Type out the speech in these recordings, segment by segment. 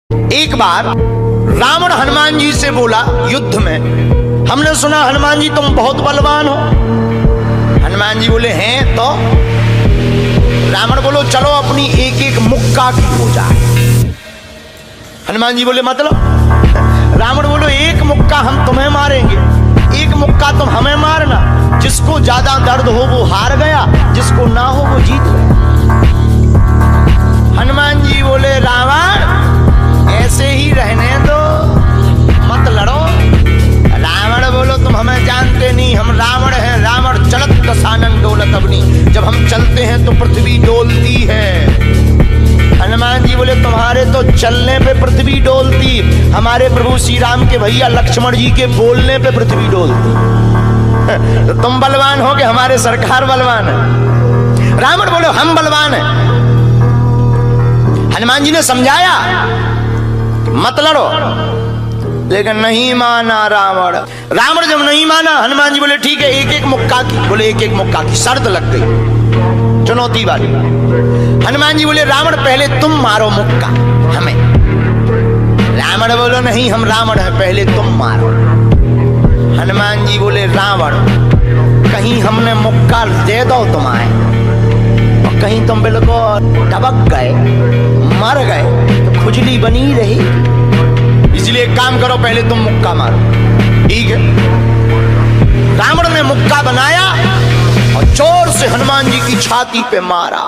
एक बार रावण हनुमान जी से बोला युद्ध में, हमने सुना हनुमान जी तुम बहुत बलवान हो। हनुमान जी बोले हैं तो। रावण बोलो चलो अपनी एक एक मुक्का की हो जाए। हनुमान जी बोले मतलब? रावण बोलो एक मुक्का हम तुम्हें मारेंगे, एक मुक्का तुम हमें मारना। जिसको ज्यादा दर्द हो वो हार गया, जिसको ना हो वो जीत गया। हनुमान जी बोले रावण ऐसे ही रहने दो, मत लड़ो। रावण बोलो तुम हमें जानते नहीं, हम रावण हैं। रावण चलत दसानन डोलत अवनी, जब हम चलते हैं तो पृथ्वी डोलती है। हनुमान जी बोले तुम्हारे तो चलने पे पृथ्वी डोलती, हमारे प्रभु श्री राम के भैया लक्ष्मण जी के बोलने पे पृथ्वी डोलती। तो तुम बलवान हो कि हमारे सरकार बलवान है? रावण बोले हम बलवान हैं। हनुमान जी ने समझाया मत लड़ो, लेकिन नहीं माना रावण। रावण जब नहीं माना, हनुमान जी बोले ठीक है एक एक मुक्का की। बोले एक एक मुक्का की शर्त लग गई, चुनौती वाली। हनुमान जी बोले रावण पहले तुम मारो मुक्का हमें। रावण बोलो नहीं हम रावण हैं, पहले तुम मारो। हनुमान जी बोले रावण कहीं हमने मुक्का दे दो तुम्हारे और कहीं तुम बिल्कुल टबक गए मर गए तो खुजली बनी रही, इसलिए एक काम करो पहले तुम मुक्का मारो। ठीक है। रावण ने मुक्का बनाया और जोर से हनुमान जी की छाती पे मारा।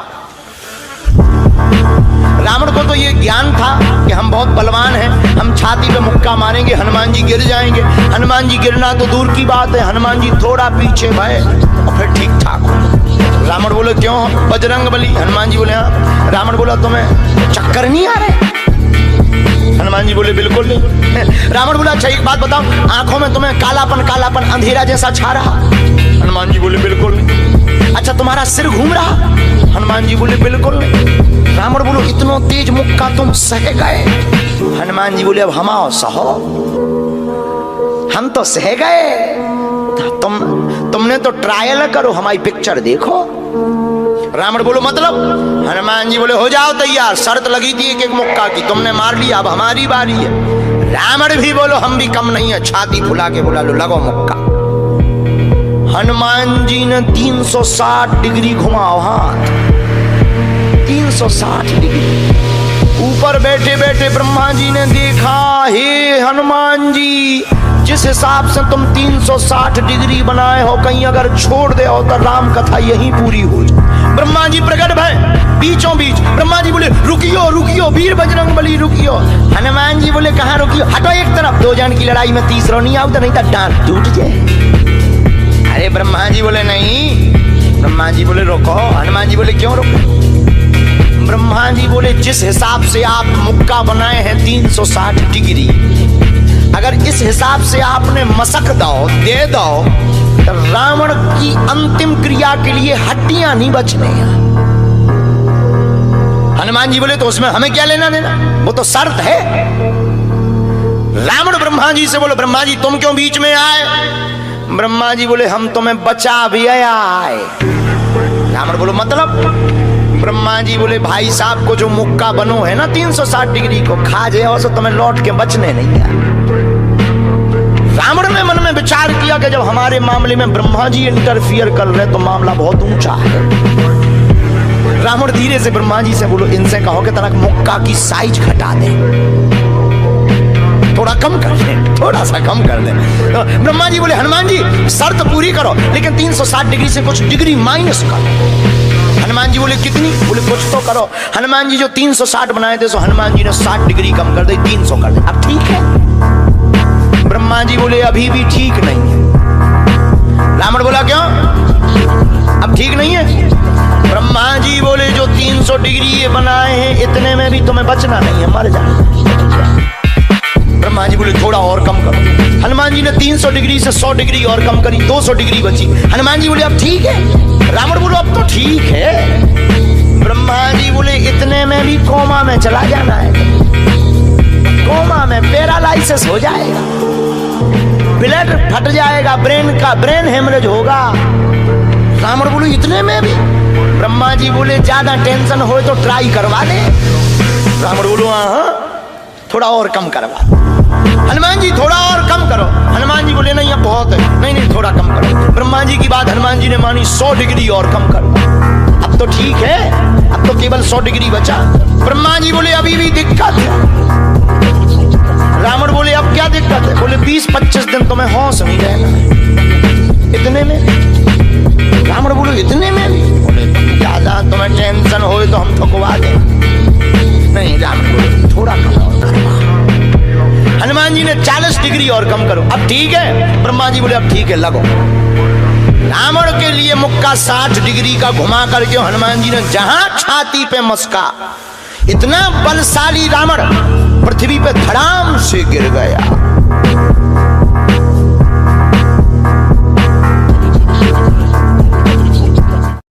रावण को तो ये ज्ञान था कि हम बहुत बलवान हैं, हम छाती पे मुक्का मारेंगे हनुमान जी गिर जाएंगे। हनुमान जी गिरना तो दूर की बात है, हनुमान जी थोड़ा पीछे भय और फिर ठीक ठाक हो। रावण बोले क्यों बजरंग बली? हनुमान जी बोले हाँ। रावण बोला तुम्हें चक्कर नहीं आ रहे? हनुमान जी बोले बिल्कुल नहीं। रावण बोला अच्छा एक बात बताओ, आंखों में तुम्हें कालापन कालापन अंधेरा जैसा छा रहा? हनुमान जी बोले बिल्कुल नहीं। अच्छा तुम्हारा सिर घूम रहा? हनुमान जी बोले बिल्कुल नहीं। रावण बोलो इतना तेज मुक्का तुम सह गए? हनुमान जी बोले अब हम आओ सहो, हम तो सह गए, तुमने तो ट्रायल करो, हमारी पिक्चर देखो। रावण बोलो मतलब? हनुमान जी बोले हो जाओ तैयार, शर्त लगी थी एक एक मुक्का की, तुमने मार लिया अब हमारी बारी है। रावण भी बोलो हम भी कम नहीं है, छाती फुला के बोला लो लगो मुक्का। हनुमान जी ने 360 डिग्री घुमाओ हाथ, 360 डिग्री। ऊपर बैठे बैठे ब्रह्मा जी ने देखा, हे हनुमान जी जिस हिसाब से तुम 360 डिग्री बनाए हो, कहीं अगर छोड़ दे हो तो राम कथा यहीं पूरी हो जाए। ब्रह्मा जी प्रकट भय बीचों बीच। ब्रह्मा जी बोले रुकियो रुकियो वीर बजरंग बली रुकियो। हनुमान जी बोले कहाँ रुकियो, हटो एक तरफ, दो जन की लड़ाई में तीसरा नहीं आओ तो नहीं तो डांट टूट जाए। अरे ब्रह्मा जी बोले नहीं। ब्रह्मा जी बोले रोको। हनुमान जी बोले क्यों रोको? ब्रह्मा जी बोले जिस हिसाब से आप मुक्का बनाए हैं 360 डिग्री, अगर इस हिसाब से आपने मसक दो दे दो तो रावण की अंतिम क्रिया के लिए हड्डियां नहीं बचने। हनुमान जी बोले तो उसमें हमें क्या लेना देना, वो तो शर्त है। रावण ब्रह्मा जी से बोले ब्रह्मा जी तुम क्यों बीच में आए? ब्रह्मा जी बोले हम तुम्हें बचा भी आए। रावण बोलो मतलब? ब्रह्मा जी बोले भाई साहब को जो मुक्का बनो है ना 360 डिग्री को, खा जाओ तो तुम्हें लौट के बचने नहीं है। रावण ने मन में विचार किया कि जब हमारे मामले में ब्रह्मा जी इंटरफियर कर रहे तो मामला बहुत ऊंचा है। रावण धीरे से ब्रह्मा जी से बोलो इनसे कहो कि तनक मुक्का की साइज घटा दे, थोड़ा कम कर दे, थोड़ा सा कम कर दे। तो ब्रह्मा जी बोले हनुमान जी शर्त पूरी करो, लेकिन 360 डिग्री से कुछ डिग्री माइनस करो। हनुमान जी बोले कितनी? बोले कुछ तो करो। हनुमान जी जो 360 बनाए थे सो हनुमान जी ने 60 डिग्री कम कर दी, 300 कर दे। अब ठीक है? ब्रह्मा जी बोले अभी भी ठीक नहीं है। रावण बोला क्यों अब ठीक नहीं है? ब्रह्मा जी बोले जो 300 डिग्री ये बनाए हैं इतने में भी तुम्हें बचना नहीं है, मर जाना। ब्रह्मा जी बोले थोड़ा और कम करो। हनुमान जी ने 300 डिग्री से 100 डिग्री और कम करी, 200 डिग्री बची। हनुमान जी बोले अब ठीक है? रावण बोलो अब तो ठीक है। ब्रह्मा जी बोले इतने में भी कोमा में चला जाना है, कोमा में पैरालाइसिस हो जाएगा, ब्लड फट जाएगा, ब्रेन हेमरेज होगा। रावण बोलो इतने में भी? ब्रह्मा जी बोले ज्यादा टेंशन हो तो ट्राई करवा ले। रावण बोलो हाँ थोड़ा और कम करवा। हनुमान जी थोड़ा और कम करो। हनुमान जी बोले नहीं अब बहुत है, नहीं नहीं थोड़ा कम करो। ब्रह्मा जी की बात हनुमान जी ने मानी, 100 डिग्री और कम करो। अब तो ठीक है, अब तो केवल 100 डिग्री बचा। ब्रह्मा जी बोले अभी भी दिक्कत है। रावण बोले अब क्या दिक्कत है? बोले 20-25 दिन तो मैं होश नहीं रहना। इतने में? रावण बोले इतने में? बोले ज्यादा तुम्हें टेंशन हो तो हम ठुकवा दें। नहीं, रावण बोले थोड़ा कम और करवा। हनुमान जी ने 40 डिग्री और कम करो। अब ठीक है? ब्रह्मा जी बोले अब ठीक है लगो। रावण के लिए मुक्का 60 डिग्री का घुमा करके हनुमान जी ने जहां छाती पे मस्का, इतना बलशाली रावण पृथ्वी पे धड़ाम से गिर गया।